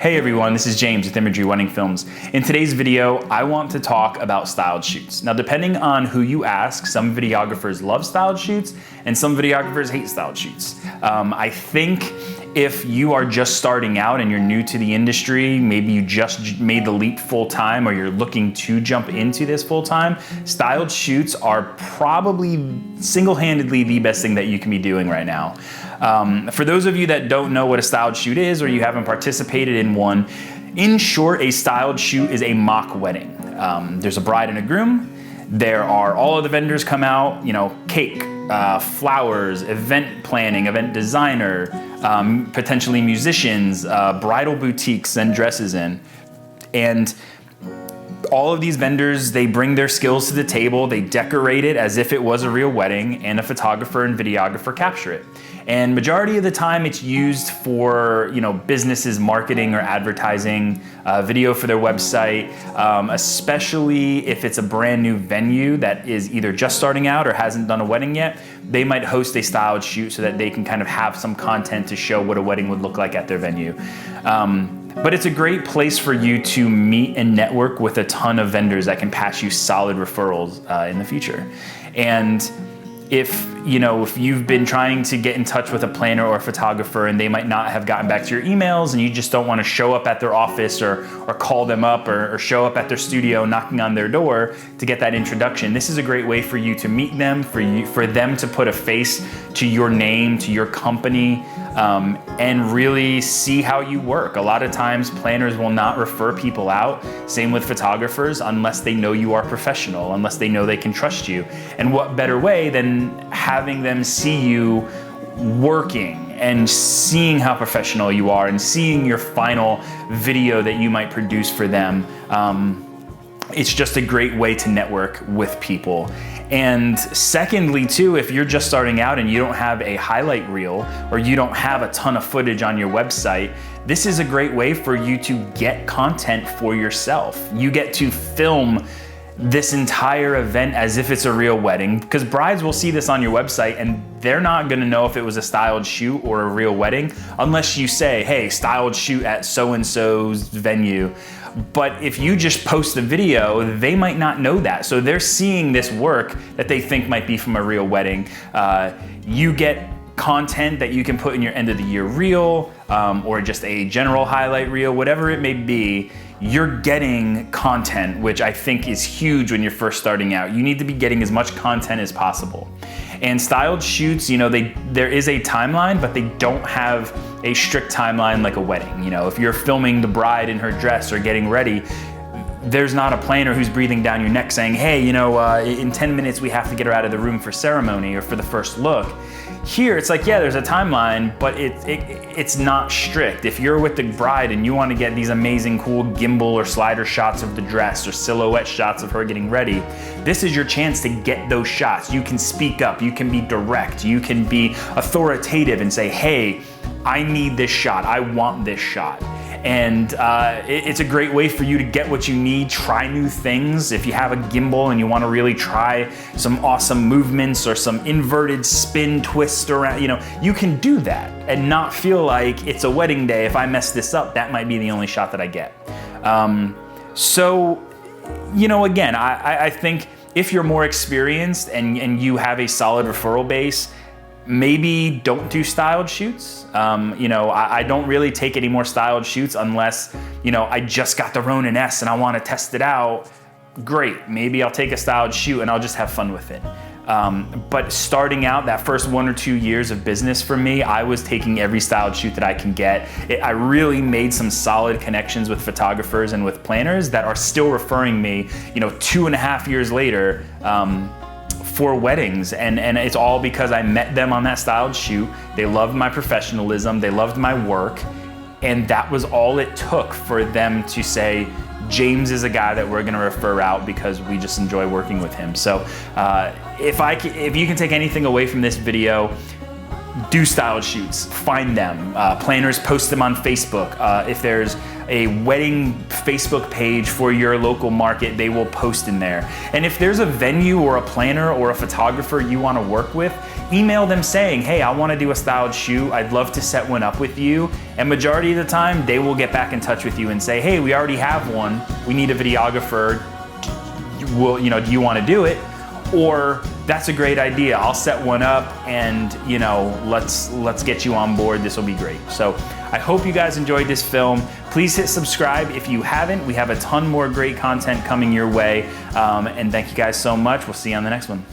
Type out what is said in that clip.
Hey everyone, this is James with Imagery Wedding Films. In today's video, I want to talk about styled shoots. Now, depending on who you ask, some videographers love styled shoots and some videographers hate styled shoots. I think if you are just starting out and you're new to the industry, maybe you just made the leap full time or you're looking to jump into this full time, styled shoots are probably single-handedly the best thing that you can be doing right now. For those of you that don't know what a styled shoot is or you haven't participated in one, in short, a styled shoot is a mock wedding. There's a bride and a groom. There are all of the vendors come out, cake, flowers, event planning, event designer, potentially musicians, bridal boutiques send dresses in. And all of these vendors, they bring their skills to the table, they decorate it as if it was a real wedding, and a photographer and videographer capture it. And majority of the time it's used for, businesses marketing or advertising, video for their website, especially if it's a brand new venue that is either just starting out or hasn't done a wedding yet. They might host a styled shoot so that they can kind of have some content to show what a wedding would look like at their venue. But it's a great place for you to meet and network with a ton of vendors that can pass you solid referrals in the future. And if you've been trying to get in touch with a planner or a photographer and they might not have gotten back to your emails and you just don't want to show up at their office or call them up or show up at their studio knocking on their door to get that introduction, this is a great way for you to meet them, for them to put a face to your name, to your company, and really see how you work. A lot of times planners will not refer people out, same with photographers, unless they know you are professional, unless they know they can trust you. And what better way than having them see you working and seeing how professional you are and seeing your final video that you might produce for them. It's just a great way to network with people. And secondly too, if you're just starting out and you don't have a highlight reel or you don't have a ton of footage on your website, this is a great way for you to get content for yourself. You get to film this entire event as if it's a real wedding, because brides will see this on your website and they're not gonna know if it was a styled shoot or a real wedding unless you say, hey, styled shoot at so-and-so's venue. But if you just post the video, they might not know that. So they're seeing this work that they think might be from a real wedding. You get content that you can put in your end of the year reel or just a general highlight reel, whatever it may be. You're getting content, which I think is huge when you're first starting out. You need to be getting as much content as possible. And styled shoots, there is a timeline, but they don't have a strict timeline like a wedding. If you're filming the bride in her dress or getting ready, there's not a planner who's breathing down your neck saying, hey, in 10 minutes we have to get her out of the room for ceremony or for the first look. Here, it's like, yeah, there's a timeline, but it's not strict. If you're with the bride and you want to get these amazing, cool gimbal or slider shots of the dress or silhouette shots of her getting ready, this is your chance to get those shots. You can speak up, you can be direct, you can be authoritative and say, hey, I need this shot, I want this shot. And it's a great way for you to get what you need, try new things. If you have a gimbal and you want to really try some awesome movements or some inverted spin twist around, you can do that and not feel like it's a wedding day. If I mess this up, that might be the only shot that I get. Again, I think if you're more experienced and you have a solid referral base, maybe don't do styled shoots. I don't really take any more styled shoots unless, I just got the Ronin S and I want to test it out. Great, maybe I'll take a styled shoot and I'll just have fun with it. But starting out that first 1 or 2 years of business for me, I was taking every styled shoot that I can get. I really made some solid connections with photographers and with planners that are still referring me, 2.5 years later, for weddings, and it's all because I met them on that styled shoot. They loved my professionalism, they loved my work, and that was all it took for them to say, James is a guy that we're gonna refer out because we just enjoy working with him. So if you can take anything away from this video, do styled shoots, find them. Planners post them on Facebook. If there's a wedding Facebook page for your local market, they will post in there. And if there's a venue or a planner or a photographer you want to work with, email them saying, hey, I want to do a styled shoot. I'd love to set one up with you. And majority of the time, they will get back in touch with you and say, hey, we already have one. We need a videographer. Do you want to do it? Or that's a great idea. I'll set one up and let's get you on board. This will be great. So I hope you guys enjoyed this film. Please hit subscribe if you haven't. We have a ton more great content coming your way. And thank you guys so much. We'll see you on the next one.